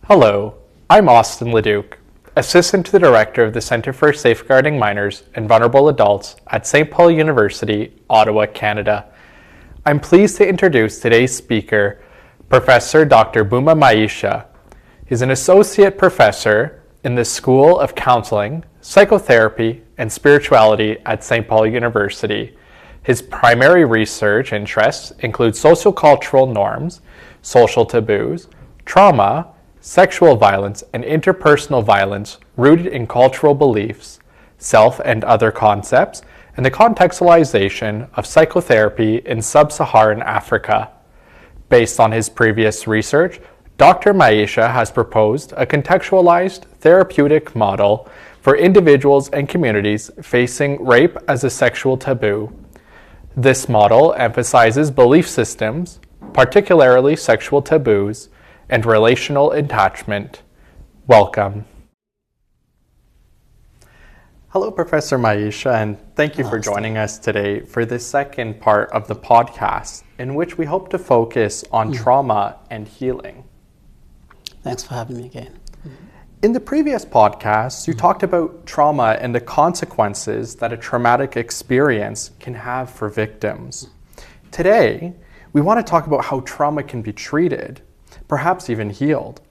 Hello, I'm Austin Leduc, Assistant to the Director of the Centre for Safeguarding Minors and Vulnerable Adults at St. Paul University, Ottawa, Canada. I'm pleased to introduce today's speaker, Professor Dr. Prof Maisha. He's an Associate Professor in the School of Counseling, Psychotherapy, and Spirituality at St. Paul University. His primary research interests include sociocultural norms, social taboos, trauma, sexual violence, and interpersonal violence rooted in cultural beliefs, self and other concepts, and the contextualization of psychotherapy in sub-Saharan Africa. Based on his previous research, Dr. Maisha has proposed a contextualized therapeutic model for individuals and communities facing rape as a sexual taboo. This model emphasizes belief systems, particularly sexual taboos, and relational attachment. Welcome. Hello, Professor Maisha, and thank you for joining us today for the second part of the podcast, in which we hope to focus on trauma and healing. Thanks for having me again. In the previous podcast, you talked about trauma and the consequences that a traumatic experience can have for victims. Today, we want to talk about how trauma can be treated, perhaps even healed.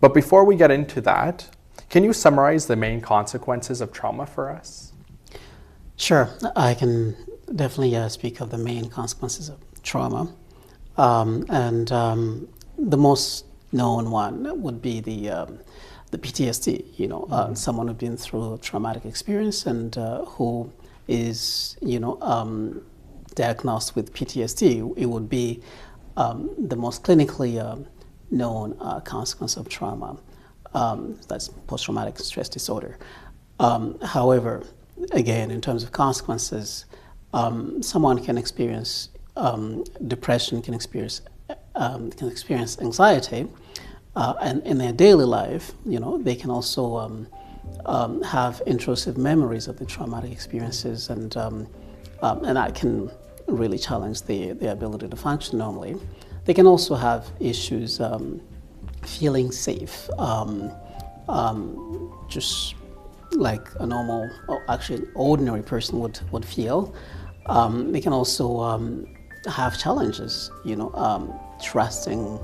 But before we get into that, can you summarize the main consequences of trauma for us? Sure, I can definitely speak of the main consequences of trauma. The most known one would be the PTSD, someone who's been through a traumatic experience and who is, diagnosed with PTSD. It would be the most clinically known consequence of trauma. That's post-traumatic stress disorder. However, again, in terms of consequences, someone can experience depression, can experience anxiety, and in their daily life, they can also have intrusive memories of the traumatic experiences, and that can really challenge their ability to function normally. They can also have issues feeling safe, just like a normal, or actually an ordinary person would feel. They can also have challenges, trusting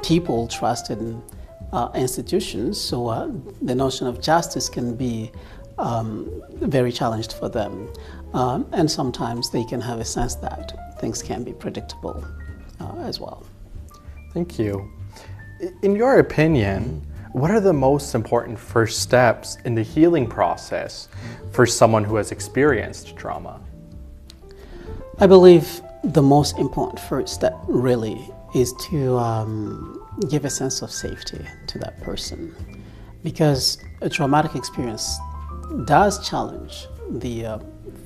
people, trusting institutions. So the notion of justice can be very challenged for them. And sometimes they can have a sense that things can be predictable as well. Thank you. In your opinion, what are the most important first steps in the healing process for someone who has experienced trauma? I believe the most important first step really is to give a sense of safety to that person, because a traumatic experience does challenge the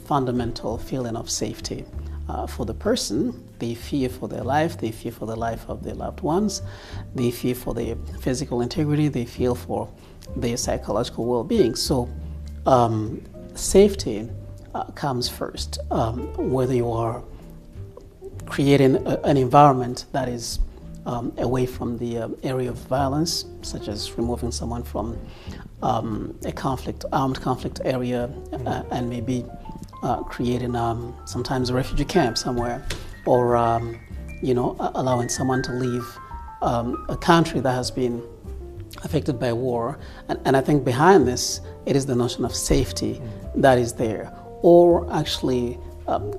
fundamental feeling of safety for the person. They fear for their life, they fear for the life of their loved ones, they fear for their physical integrity, they fear for their psychological well-being. So safety comes first, whether you are creating an environment that is away from the area of violence, such as removing someone from a armed conflict area, and maybe creating sometimes a refugee camp somewhere, or allowing someone to leave a country that has been affected by war. And I think behind this, it is the notion of safety that is there. Or actually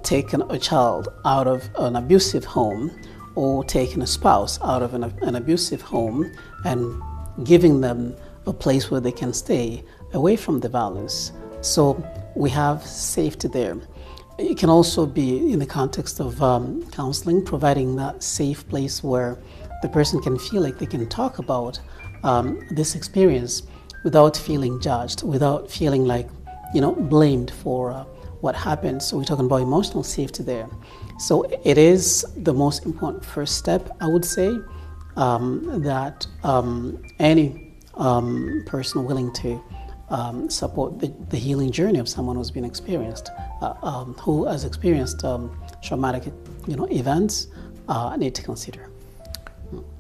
taking a child out of an abusive home, or taking a spouse out of an abusive home and giving them a place where they can stay away from the violence. So we have safety there. It can also be in the context of counseling, providing that safe place where the person can feel like they can talk about this experience without feeling judged, without feeling like, blamed for what happened. So we're talking about emotional safety there. So it is the most important first step, I would say, that any person willing to support the healing journey of someone who's been experienced, who has experienced traumatic, events, need to consider.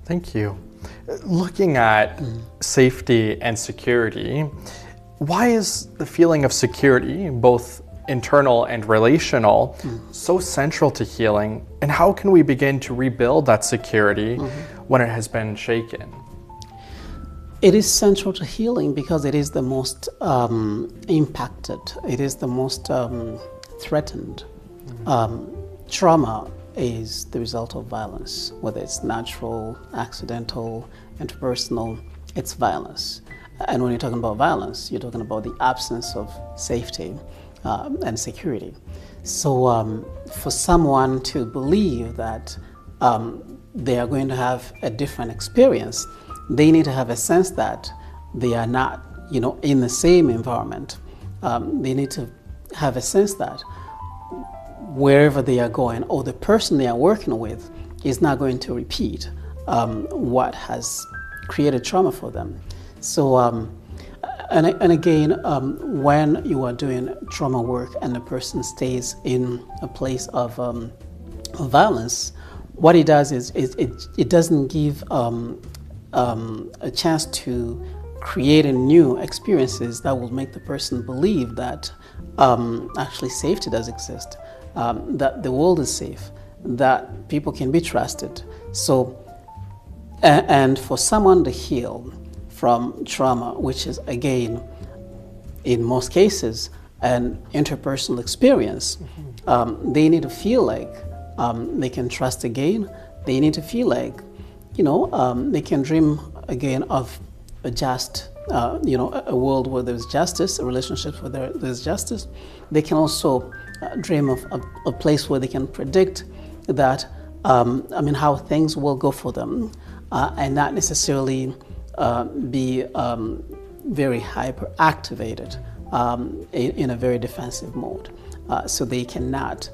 Thank you. Looking at safety and security, why is the feeling of security, both internal and relational, so central to healing? And how can we begin to rebuild that security when it has been shaken? It is central to healing because it is the most impacted, it is the most threatened. Trauma is the result of violence, whether it's natural, accidental, interpersonal, it's violence. And when you're talking about violence, you're talking about the absence of safety and security. So for someone to believe that they are going to have a different experience, they need to have a sense that they are not, in the same environment. They need to have a sense that wherever they are going, or the person they are working with is not going to repeat what has created trauma for them. So, and again, when you are doing trauma work and the person stays in a place of violence, what it does is it doesn't give a chance to create new experiences that will make the person believe that actually safety does exist, that the world is safe, that people can be trusted. So, and for someone to heal from trauma, which is, again, in most cases, an interpersonal experience, they need to feel like they can trust again. They need to feel like, they can dream again of a just, a world where there's justice, a relationship where there's justice. They can also dream of a place where they can predict that, how things will go for them, and not necessarily be very hyperactivated in a very defensive mode. So they cannot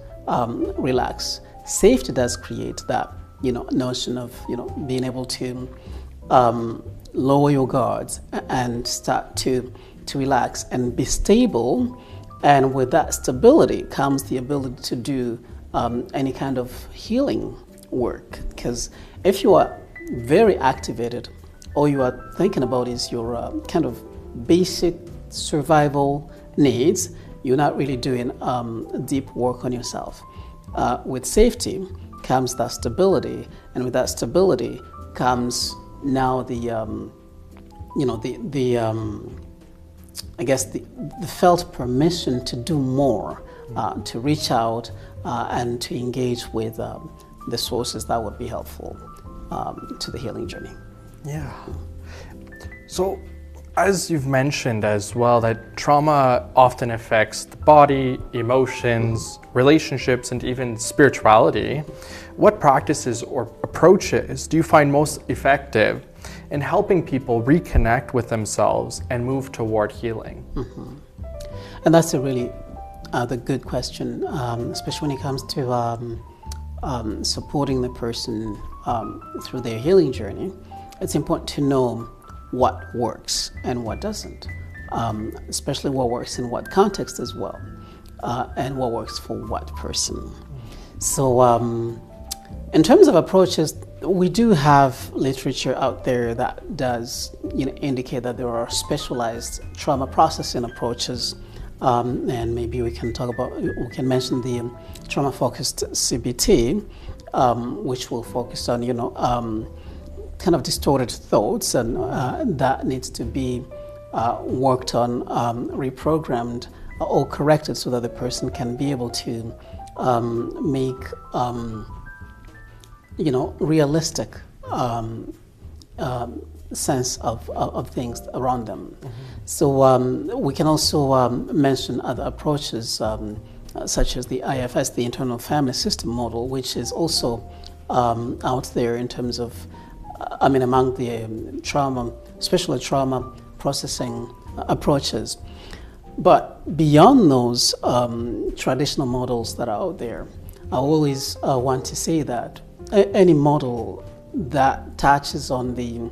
relax. Safety does create that, notion of, being able to lower your guards and start to relax and be stable. And with that stability comes the ability to do any kind of healing work. Because if you are very activated, all you are thinking about is your kind of basic survival needs, you're not really doing deep work on yourself. With safety comes that stability, and with that stability comes now the felt permission to do more, to reach out and to engage with the sources that would be helpful to the healing journey. Yeah. So, as you've mentioned as well, that trauma often affects the body, emotions, relationships, and even spirituality. What practices or approaches do you find most effective in helping people reconnect with themselves and move toward healing? And that's a really the good question, especially when it comes to supporting the person through their healing journey. It's important to know what works and what doesn't, especially what works in what context as well, and what works for what person. So in terms of approaches, we do have literature out there that does indicate that there are specialized trauma processing approaches, and maybe we can mention the trauma-focused CBT, which will focus on kind of distorted thoughts, and that needs to be worked on, reprogrammed or corrected so that the person can be able to make realistic sense of things around them. So we can also mention other approaches such as the IFS, the Internal Family System Model, which is also out there in terms of among the special trauma processing approaches. But beyond those traditional models that are out there, I always want to say that any model that touches on the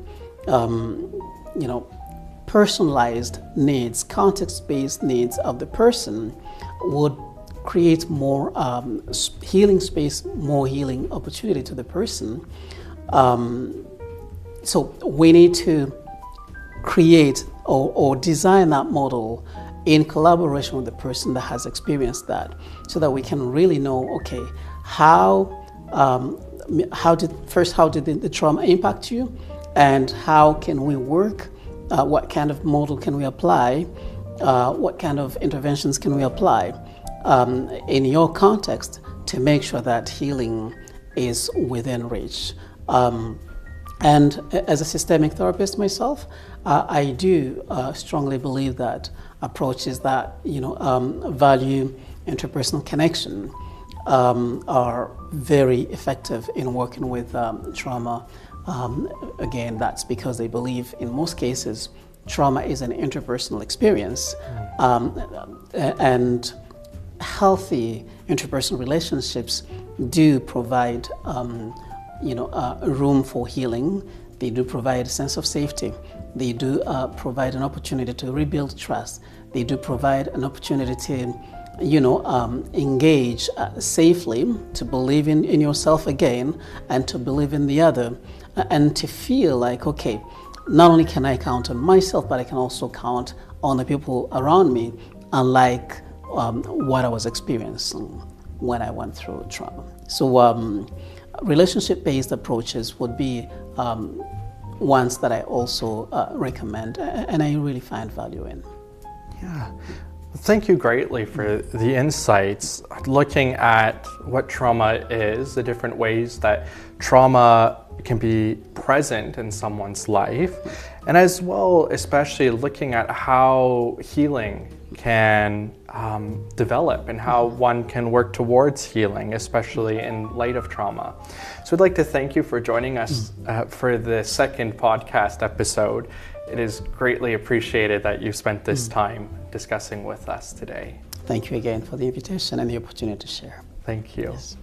personalized needs, context-based needs of the person would create more healing space, more healing opportunity to the person. So we need to create or design that model in collaboration with the person that has experienced that, so that we can really know, okay, how did the trauma impact you, and how can we work, what kind of model can we apply, what kind of interventions can we apply in your context to make sure that healing is within reach. And as a systemic therapist myself, I do strongly believe that approaches that value interpersonal connection are very effective in working with trauma. Again, that's because they believe in most cases trauma is an interpersonal experience, and healthy interpersonal relationships do provide room for healing. They do provide a sense of safety. They do provide an opportunity to rebuild trust. They do provide an opportunity to engage safely, to believe in yourself again, and to believe in the other, and to feel like, okay, not only can I count on myself, but I can also count on the people around me, unlike what I was experiencing when I went through trauma. So relationship-based approaches would be ones that I also recommend, and I really find value in. Yeah. Thank you greatly for the insights, looking at what trauma is, the different ways that trauma can be present in someone's life, and as well, especially looking at how healing can develop and how one can work towards healing, especially in light of trauma. So I'd like to thank you for joining us for the second podcast episode. It is greatly appreciated that you spent this time discussing with us today. Thank you again for the invitation and the opportunity to share. Thank you. Yes.